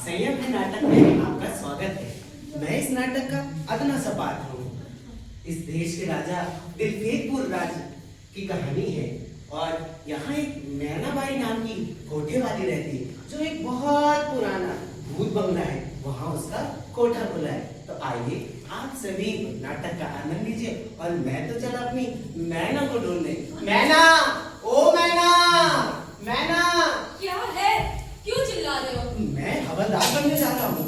संयम है नाटक में आपका स्वागत है। मैं इस नाटक का अदना सा पात्र हूँ। इस देश के राजा दिलफेकपुर राज की कहानी है और यहाँ एक मैनाबाई नाम की कोठे वाली रहती है, जो एक बहुत पुराना भूत बंगला है, वहाँ उसका कोठा खुला है। तो आइए आप सभी नाटक का आनंद लीजिए और मैं तो चला अपनी मैना को ढूंढने। मैना, ओ मैना, मैना। क्या है? क्यों चिल्ला रहे हो? मैं हवलदार बनने जा रहा हूँ।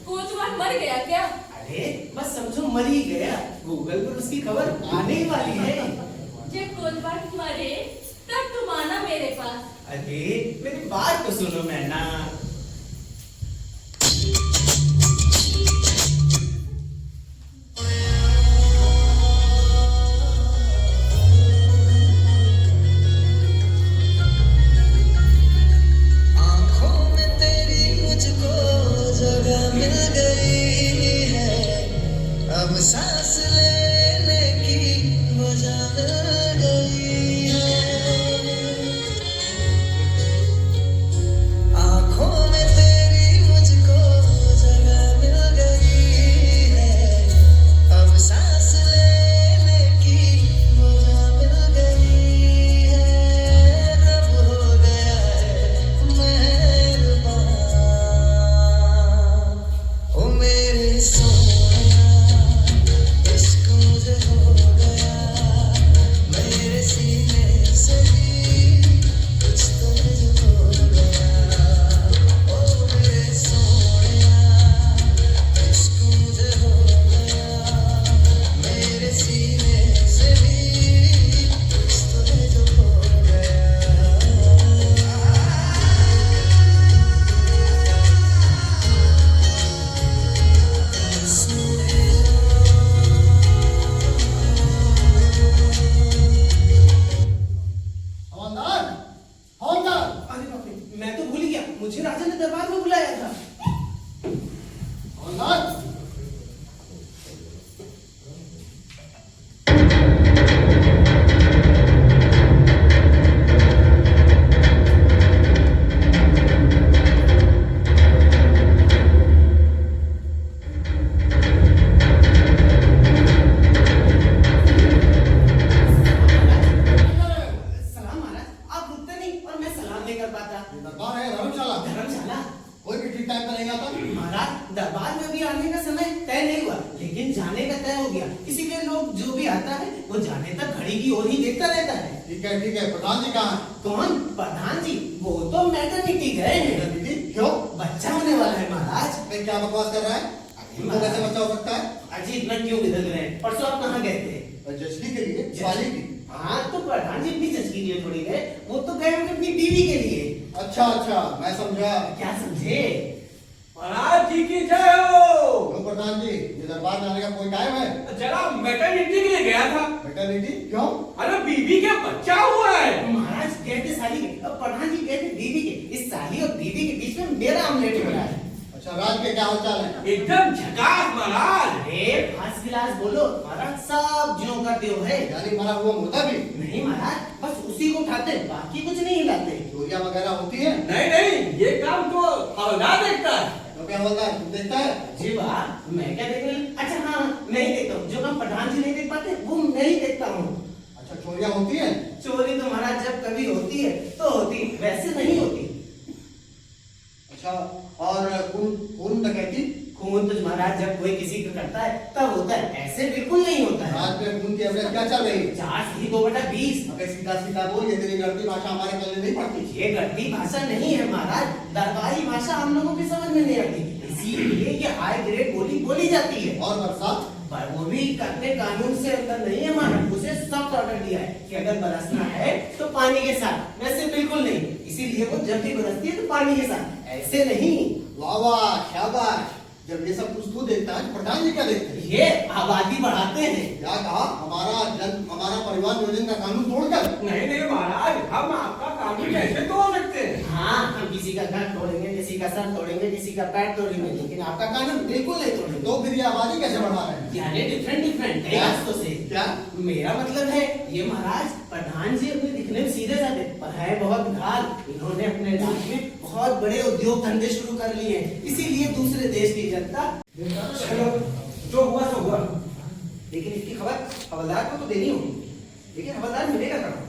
कोतवाल मर गया क्या? अरे बस समझो मर ही गया, गूगल पर उसकी खबर आने ही वाली है। जब कोतवाल मरे तब तुम आना मेरे पास। अरे मेरी बात तो सुनो मैना। सांस लेने की वजह मिल गई है, आंखों में तेरी मुझको जगह मिल गई है, अब सांस लेने की वजह मिल गई है, रब हो गया है मेहरबान, ओ मेरे मुझे राजा ने दरबार में बुलाया था। सलाम महाराज, आप रुकते नहीं और मैं सलाम नहीं कर पाता। दरबार है धर्मशाला। धर्मशाला? कोई भी ठीक टाइम पे नहीं आता। महाराज दरबार में भी आने का समय तय नहीं हुआ, लेकिन जाने का तय हो गया। इसीलिए लोग जो भी आता है वो जाने तक घड़ी की ओर ही देखता रहता है। ठीक है। प्रधान जी कहाँ है? कौन? प्रधान जी? वो तो मैटरनिटी गए हैं। दीदी क्यों? बच्चा होने वाला है महाराज। मैं क्या बकवास कर रहा है? इनको कैसे बच्चा हो सकता है? अजी इतना क्यों बिदल रहे हैं? परसों आप कहाँ गए थे? जजकी के लिए, सवाली की। हाँ तो प्रधान जी अपनी जजकी के लिए थोड़ी गए, वो तो गए होंगे अपनी बीवी के लिए। अच्छा, मैं समझा। क्या समझे? महाराज जी की जय हो। क्यों प्रधान जी, ये दरबार में आने का कोई टाइम है? जरा मैटरनिटी के लिए गया था। मैटरनिटी? क्यों? अरे बीवी के बच्चा हुआ है। महाराज गए थे साली के, अब प्रधान जी गए थे बीवी के। इस साली और बीवी के बीच में मेरा आमलेट बना है। अच्छा, राज के क्या हालचाल है? एकदम झकास महाराज। अरे फर्स्ट क्लास बोलो महाराज, सब ज्यों का त्यों है। यानी मरा हुआ मुर्दा भी? नहीं महाराज, बस उसी को उठाते, बाकी कुछ नहीं हिलाते। चोरियां वगैरह होती है? नहीं, ये काम तो हवलदार देखता है। तो क्या बोलता है, तुम देखता है? जी वाह, मैं क्या देखने? अच्छा हाँ, मैं ही देखता हूँ। जो काम प्रधान जी नहीं देख पाते वो मैं ही देखता हूँ। अच्छा, चोरियां होती है? चोरी तो महाराज जब कभी होती है तो होती, वैसे नहीं होती। अच्छा, और खून डकैती? खून तो महाराज जब कोई किसी का करता है तब होता है, ऐसे बिल्कुल नहीं होता है। राज में खून की एवरेज क्या चल रही है? 4/2/20। अबे सीधा बोल, ये तेरी गलती भाषा हमारे पल्ले नहीं पड़ती। ये गद्दी भाषा नहीं है महाराज, दरबारी भाषा हम लोगों की समझ में नहीं आती, इसीलिए ये हाई ग्रेड बोली बोली जाती है। और बरसात? पर वो भी अपने कानून से अंदर नहीं है महाराज, उसे सख्त ऑर्डर दिया है कि अगर बरसना है तो पानी के साथ, वैसे बिल्कुल नहीं। इसीलिए वो जब भी बरसती है तो पानी के साथ, ऐसे नहीं। वाह, शाबाश। जब ये सब कुछ तू देखता है, प्रधान जी क्या देखते हैं? ये आबादी बढ़ाते हैं। क्या कहा? हमारा परिवार नियोजन का कानून तोड़कर? नहीं महाराज, हम आपका कानून कैसे तोड़ सकते हैं? हाँ, हम किसी का घर तोड़ेंगे, किसी का सर तोड़ेंगे, किसी का पैर तोड़ेंगे, लेकिन आपका कानून बिल्कुल नहीं तोड़ेंगे। तो फिर ये आबादी कैसे बढ़ा रहे हैं? यानी डिफरेंट कई रास्तों से। क्या? मेरा मतलब है ये महाराज, प्रधान जी अपने दिखने में सीधे साधे पर है बहुत घाल। इन्होंने अपने राज्य में बहुत बड़े उद्योग धंधे शुरू कर लिए हैं, इसीलिए दूसरे देश की जनता। चलो, जो हुआ सो हुआ। लेकिन इसकी खबर हवलदार को तो देनी होगी, लेकिन हवलदार मिलेगा कहाँ?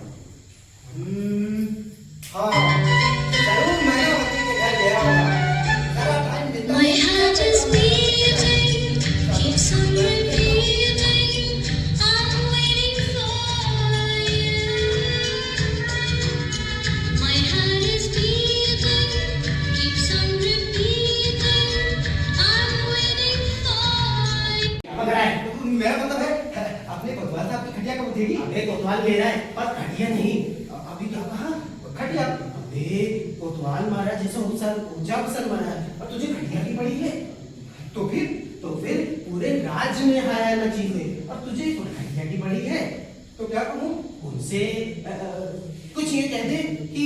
हाँ, जरूर मैनावती के घर गया होगा। जरा टाइम देता My heart is beating, keeps on repeating. I'm waiting for you. My heart is beating, keeps on repeating. I'm waiting for you. क्या लग रहा है? तो मेरा मतलब है अपने कोतवाल साहब की खटिया कब उठेगी? अबे कोतवाल मेरा है, पर खटिया नहीं। अभी क्या कहा? खटिया? अबे कोतवाल मारा जैसा ऊंचा अफसर मारा है, और तुझे खटिया की पड़ी है। तो फिर पूरे राज्य में हाय मची हुई, और तुझे खटिया की पड़ी है। तो क्या कहूँ? उनसे कुछ ये कह दे कि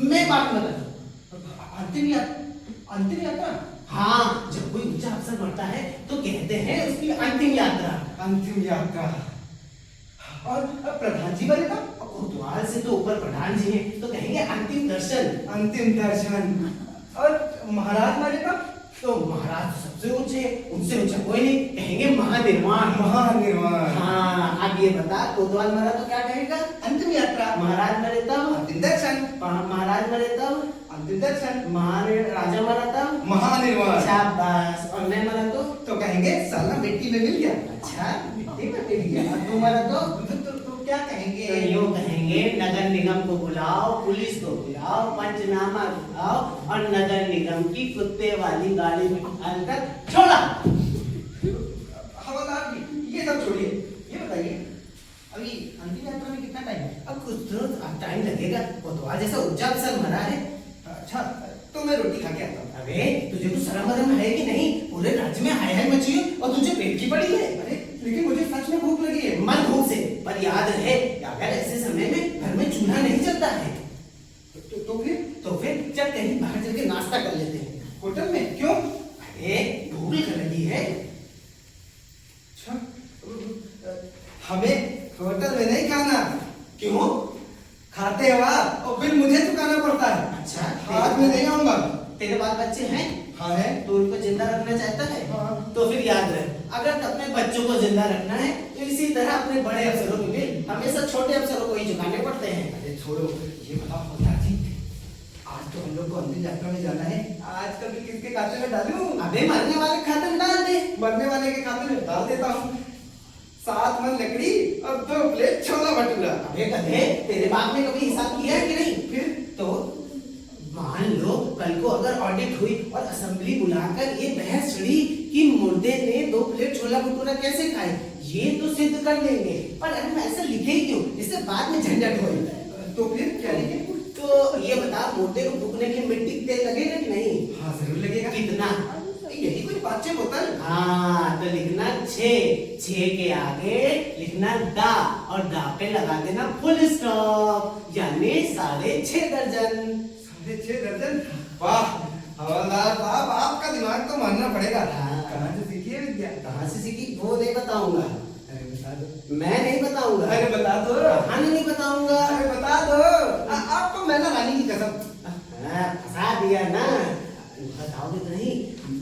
मैं बात न करूं। अंतिम यात्रा? हाँ, जब कोई ऊंचा अफसर मरता है तो कहते हैं उसकी अंतिम यात्रा। अंतिम यात्रा। और प्रधान जी बने था? कोतवाल से तो ऊपर प्रधान जी हैं, तो कहेंगे अंतिम दर्शन। अंतिम दर्शन। और महाराज मारे था? तो महाराज सबसे ऊंचे, उनसे ऊंचा कोई नहीं, कहेंगे महानिर्वाण। महानिर्वाण। हाँ, अब ये बता, कोतवाल मरा तो क्या कहेगा? अंतिम यात्रा। महाराज मरे तब? अंतिम दर्शन। महाराज मरे तब? अंतिम दर्शन। राजा मरा तब? महानिर्वाण। शाबाश। और मैं मरा तो कहेंगे साला मिट्टी में मिल गया। अच्छा, मिट्टी में मिल गया। और तू मरा तो क्या कहेंगे? तो यूं कहेंगे, नगर निगम को बुलाओ, पुलिस को बुलाओ, पंचनामा बुलाओ, और नगर निगम की कुत्ते वाली गाड़ी में डालकर छोड़ा। हवलदार जी, ये सब छोड़िए, ये बताइए अभी अंतिम यात्रा में कितना टाइम है? अब कुछ तो टाइम लगेगा, कोतवाल जैसा ऊंचा अफसर मरा है। अच्छा, तो मैं रोटी खा के आता हूँ। अबे तुझे कुछ शर्म वरम है कि नहीं? पूरे राज्य में हाय हाय मची है और तुझे पेट की पड़ी है। अरे लेकिन मुझे सच में भूख लगी है। मन भूख से, पर याद रहे अगर ऐसे समय में घर में चूल्हा नहीं चलता है तो फिर चल कहीं बाहर चल के नाश्ता कर लेते हैं। होटल में? क्यों? अरे भूख लगी है। अच्छा, हमें होटल में नहीं खाना। क्यों? खाते हो आप और बिल मुझे चुकाना पड़ता है। अच्छा, आज में नहीं आऊंगा। तेरे बाल बच्चे हैं? हाँ है। तो उनको जिंदा रखना चाहता है? हाँ। तो फिर याद रहे, अगर अपने बच्चों को जिंदा रखना है तो इसी तरह अपने बड़े अफसरों के बिल हमेशा छोटे अफसरों को ही चुकाने पड़ते हैं। अरे छोड़ो, ये बताओ हवलदार जी, आज तो हम लोग को अंतिम यात्रा में जाना है। आज का बिल किसके खाते में डालूं? अबे मरने वाले खाते में डाल दे। मरने वाले के खाते में डाल देता हूँ। 7 मन लकड़ी और 2 प्लेट छोला भटूरा। अबे गधे, तेरे बाप ने कभी हिसाब किया है कि नहीं? फिर तो मान लो कल को अगर ऑडिट हुई और असेंबली बुलाकर ये बहस छिड़ी कि मुर्दे ने 2 प्लेट छोला भटूरा कैसे खाए, ये तो सिद्ध कर देंगे। पर हम ऐसा लिखे ही क्यों? इससे बाद में झंझट हो। तो फिर क्या लिखे? तो ये बता, मुर्दे को फूकने के लिए मिट्टी का तेल लगेगा कि नहीं? हाँ जरूर लगेगा। कितना? यही कुछ 5-6 बोतल। हाँ, तो लिखना 6 के आगे लिखना दा, और दा पे लगा देना फुल स्टॉप, यानी 6.5 दर्जन। 6.5 दर्जन? वाह हवलदार साहब, आपका दिमाग तो मानना पड़ेगा। हाँ। कहाँ से सीखी है विद्या? कहाँ से सीखी वो नहीं बताऊंगा। अरे बता दो। मैं नहीं बताऊंगा। अरे बता दो। कहानी नहीं बताऊंगा। अरे बता दो। आपको मैंने रानी की कसम। फंसा दिया ना। बताओगे तो नहीं,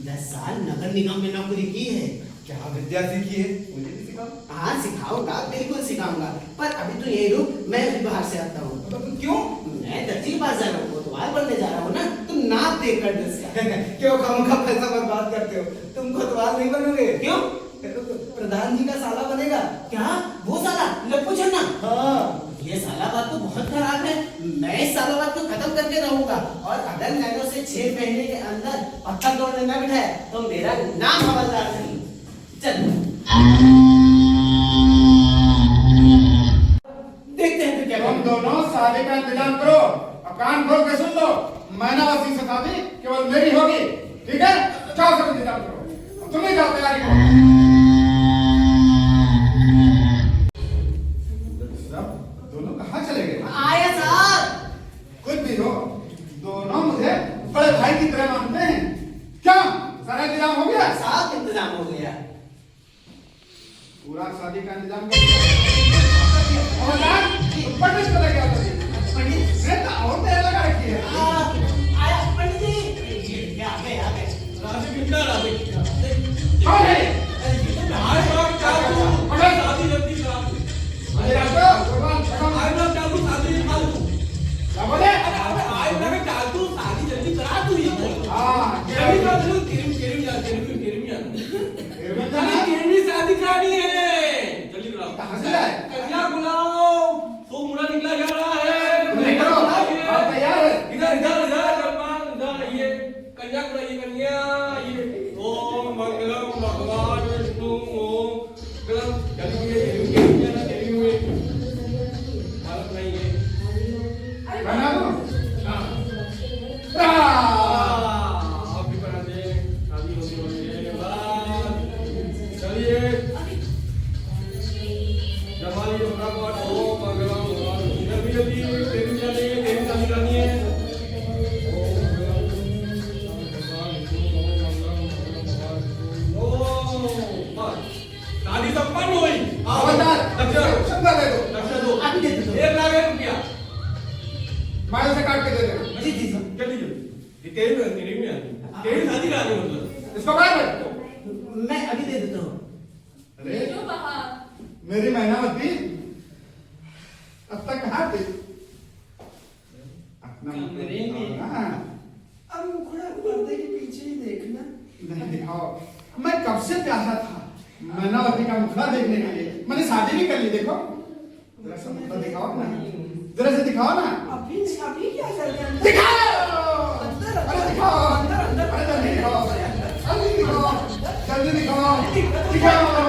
10 साल नगर निगम में नौकरी की है। क्या विद्या सीखी है? मुझे भी सिखाओ। हाँ सिखाऊंगा, बिल्कुल सिखाऊंगा, पर अभी तो यही रुक, मैं अभी बाहर से आता हूँ। क्यों? मैं दर्जी के पास जा रहा हूँ, कोतवाल बनने जा रहा हूँ ना, तुम नाप देख कर ड्रेस का। क्यों खामखा पैसा बर्बाद करते हो? तुम कोतवाल नहीं बनोगे। क्यों? प्रधान जी का साला बनेगा। क्या? वो साला लप्पू छन्ना? हाँ। ये साला बात तो बहुत खराब है। मैं इस साला बात को खत्म करके रहूंगा, और अगर मैंने उसे 6 महीने के अंदर पत्थर तोड़ने न बिठाया तो मेरा नाम हवलदार नहीं। चल देखते हैं फिर क्या तुम करेंगे। दोनों शादी का इंतजाम करो। अब कान खोल के सुन लो, मैनावती से शादी केवल मेरी होगी, ठीक है? जाओ सब इंतजाम करो, अब तुम ही जाओ तैयारी करो। दोनों कहाँ चले गए? आया साहब। कुछ भी हो, दोनों मुझे बड़े भाई की तरह मानते हैं। क्या सारा इंतजाम हो गया? साहब इंतजाम हो गया। पूरा शादी का इंतजाम कर दिया। और पंडित को लेके आओ। पंडित ने तो और तैयार लगा रखी है। आया पंडित मुंडा ला दे कौन है आई बात चालू अरे शादी जल्दी करा अरे आपको भगवान भगवान आई बात चालू शादी फालतू क्या बोले आई बात चालू शादी जल्दी करा तू ये बोल हाँ जल्दी करा तू केरम या अरे केरमी शादी करानी है जल्दी कराओ कहाँ से लाए? कन्या बुलाओ तो मुड़ा निकला जा रहा है नहीं करो आप तैयार है इधर इधर इधर कलमान इधर ये कन्या बुलाइए कन्या ये ओम मंगलम भगवान विष्णु ओम गलम जल्दी हुए भारत नहीं है बना दो आप भी बना दे शादी होती है बाद चलिए जमाली अपना पाठ हो मंगलम भगवान जल्दी जल्दी तेरी शादी करनी है शादी संपन्न हुई खबरदार दक्षिणा चंदा दे दो दक्षिणा दो अभी दे दो। 1,00,000 रुपया मैं उसे काट के दे दूँ जी जी जी जल्दी जल्दी तेरी में आती तेरी शादी करानी मतलब इसको बाहर बैठ मैं अभी दे देता हूँ। अरे जो बाहर मेरी मेहनत थी अब तक कहाँ थी अपना कमरे में। हाँ, अब मुखड़ा पर्दे के पीछे ही देखना। नहीं दिखाओ मैं कब से प्यासा था मैनावती का मुखड़ा देखने के लिए मैंने शादी भी कर ली देखो जरा सा मुखड़ा दिखाओ ना जरा से दिखाओ ना अभी क्या कर रहे हैं? दिखाओ अंदर, अरे दिखाओ अंदर, अंदर। अरे जल्दी दिखाओ जल्दी दिखाओ जल्दी दिखाओ दिखाओ